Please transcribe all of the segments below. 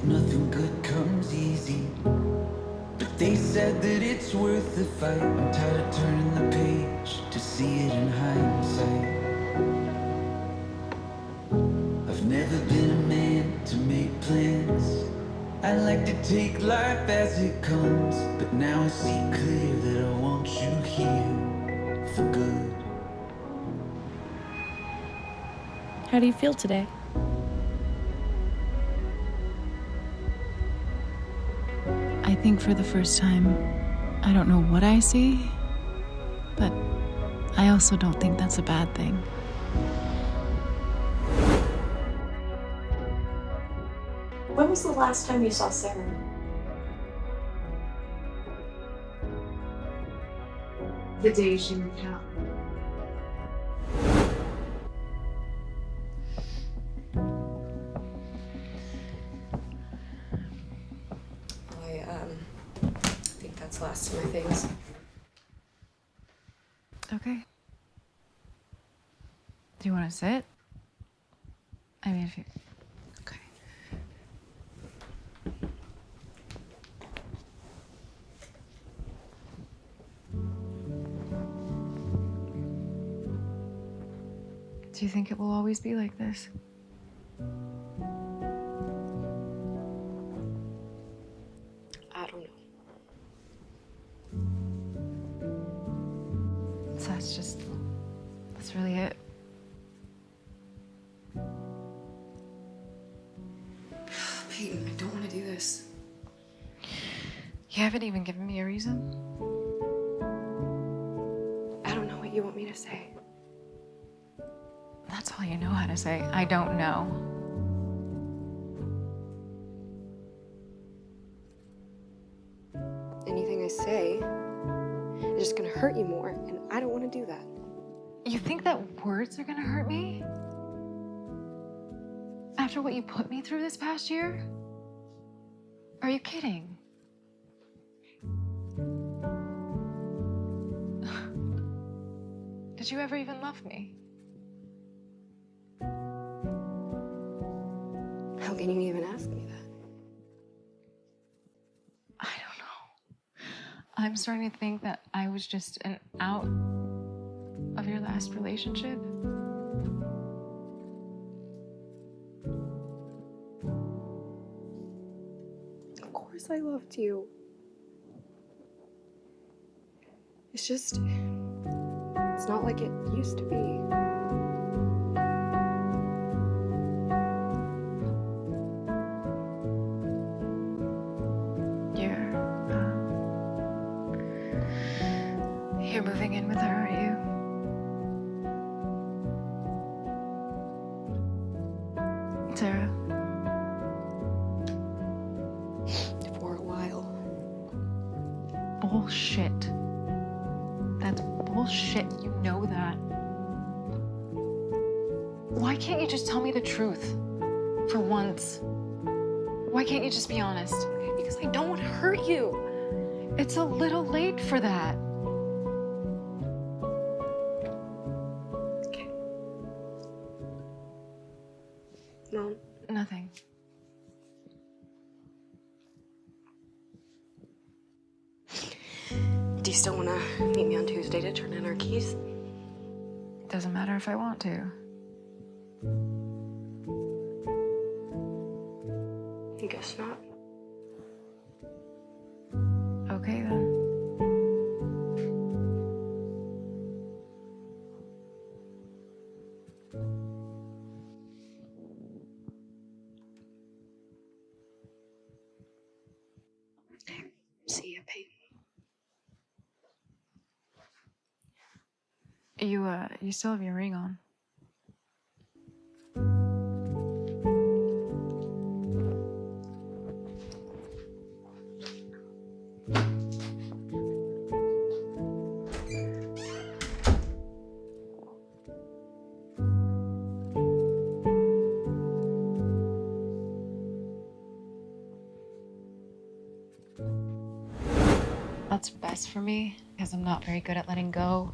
that nothing good comes easy, but they said that it's worth the fight. I'm tired of turning the page to see it in hindsight. I've never been a man to make plans. I like to take life as it comes, but now I see clear that I want you here for good. How do you feel today? I think for the first time, I don't know what I see, but I also don't think that's a bad thing. When was the last time you saw Sarah? The day she moved out. I think that's the last of my things. Okay. Do you want to sit? I mean, if you... Okay. Do you think it will always be like this? I don't know. So that's really it. Peyton, I don't want to do this. You haven't even given me a reason? I don't know what you want me to say. That's all you know how to say. I don't know. Anything I say is just gonna hurt you more, and I don't want to do that. You think that words are gonna hurt me? After what you put me through this past year? Are you kidding? Did you ever even love me? How can you even ask me that? I don't know. I'm starting to think that I was just an out of your last relationship. Of course I loved you. It's just, it's not like it used to be. You're moving in with her, aren't you? Sarah. For a while. Bullshit. That's bullshit. You know that. Why can't you just tell me the truth? For once. Why can't you just be honest? Because I don't want to hurt you. It's a little late for that. Okay. Mom. Nothing. Do you still want to meet me on Tuesday to turn in our keys? Doesn't matter if I want to. I guess not. Okay, then. See ya, Peyton. You still have your ring on. That's best for me, because I'm not very good at letting go.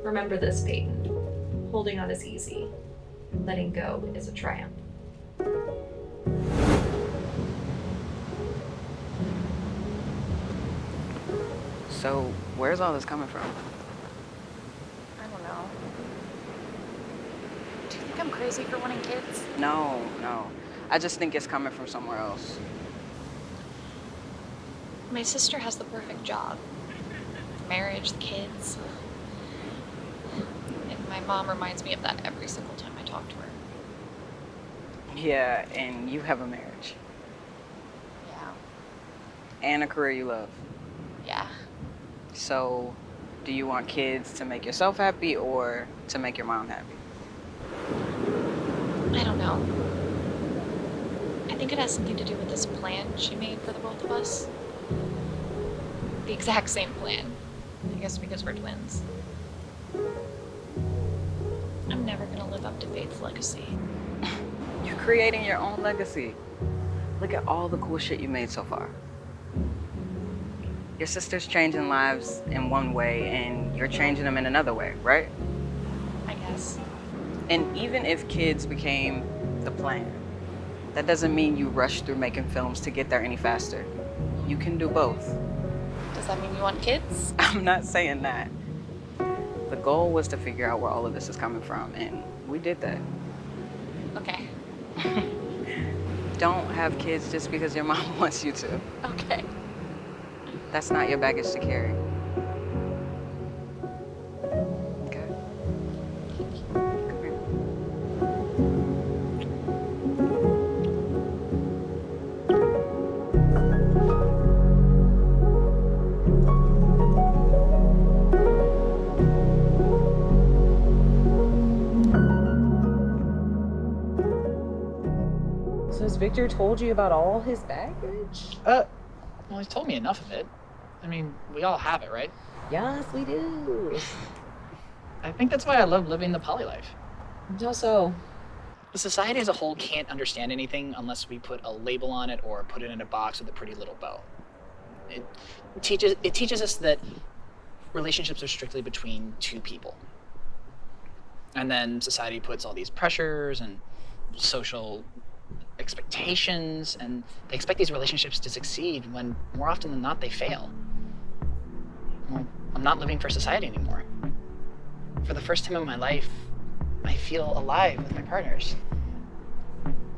Remember this, Peyton. Holding on is easy. Letting go is a triumph. So, where's all this coming from? I don't know. Do you think I'm crazy for wanting kids? No. I just think it's coming from somewhere else. My sister has the perfect job. The marriage, the kids. And my mom reminds me of that every single time I talk to her. Yeah, and you have a marriage. Yeah. And a career you love. Yeah. So, do you want kids to make yourself happy or to make your mom happy? I don't know. I think it has something to do with this plan she made for the both of us. The exact same plan. I guess because we're twins. I'm never gonna live up to Faith's legacy. You're creating your own legacy. Look at all the cool shit you made so far. Your sister's changing lives in one way and you're changing them in another way, right? I guess. And even if kids became the plan, that doesn't mean you rush through making films to get there any faster. You can do both. Does that mean you want kids? I'm not saying that. The goal was to figure out where all of this is coming from, and we did that. Okay. Don't have kids just because your mom wants you to. Okay. That's not your baggage to carry. Okay? Come here. So has Victor told you about all his baggage? Well, he's told me enough of it. I mean, we all have it, right? Yes, we do. I think that's why I love living the poly life. How so? The society as a whole can't understand anything unless we put a label on it or put it in a box with a pretty little bow. It teaches us that relationships are strictly between two people. And then society puts all these pressures and social expectations, and they expect these relationships to succeed when more often than not they fail. Well, I'm not living for society anymore. For the first time in my life, I feel alive with my partners.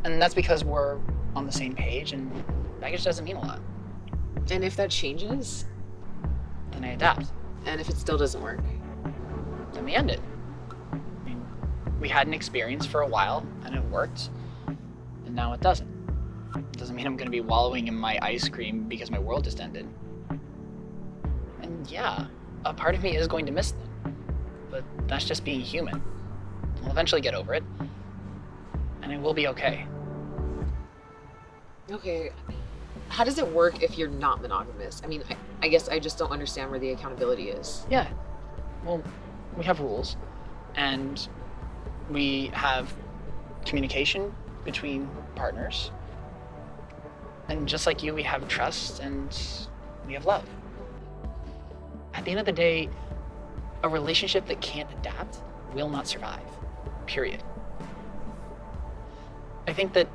And that's because we're on the same page and baggage doesn't mean a lot. And if that changes? Then I adapt. And if it still doesn't work? Then we end it. I mean, we had an experience for a while and it worked, and now it doesn't. It doesn't mean I'm gonna be wallowing in my ice cream because my world just ended. And yeah, a part of me is going to miss them, but that's just being human. I'll eventually get over it, and it will be okay. Okay, how does it work if you're not monogamous? I mean, I guess I just don't understand where the accountability is. Yeah, well, we have rules, and we have communication between partners. And just like you, we have trust and we have love. At the end of the day, a relationship that can't adapt will not survive, period. I think that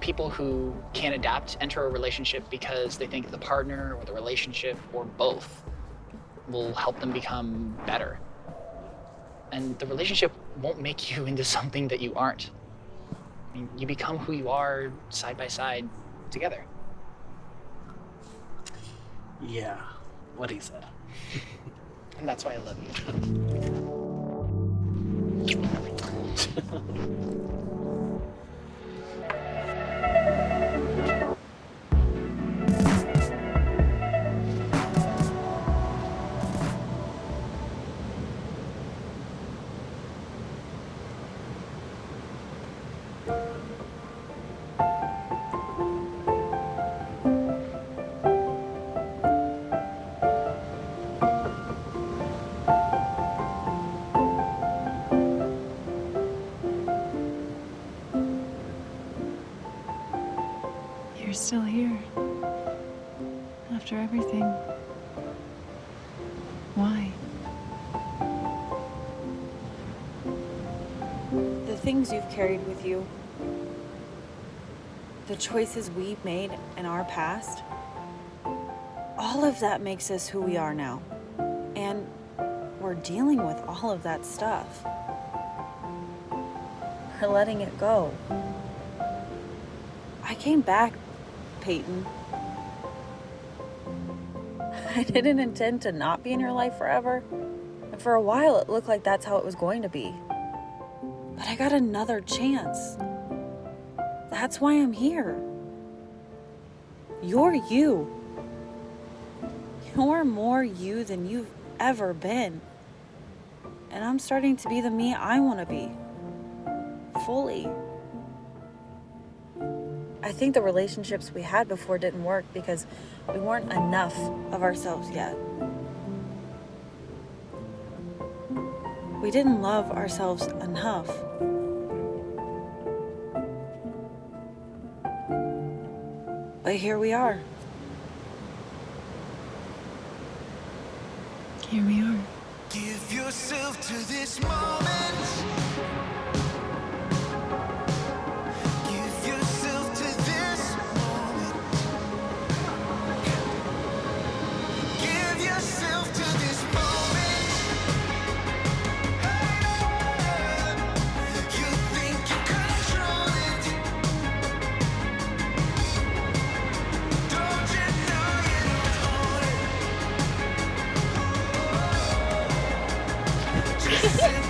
people who can't adapt enter a relationship because they think the partner or the relationship or both will help them become better. And the relationship won't make you into something that you aren't. I mean, you become who you are side by side together. Yeah, what he said. And that's why I love you. You're still here. After everything. Why? The things you've carried with you, the choices we've made in our past, all of that makes us who we are now. dealing with all of that stuff. Or letting it go. I came back, Peyton. I didn't intend to not be in your life forever. And for a while, it looked like that's how it was going to be. But I got another chance. That's why I'm here. You're you. You're more you than you've ever been. And I'm starting to be the me I want to be. Fully. I think the relationships we had before didn't work because we weren't enough of ourselves yet. We didn't love ourselves enough. But here we are. Here we are. Give yourself to this moment. Give yourself to this moment. Give yourself to this moment. You think you control it. Don't you know you don't own it? Just sit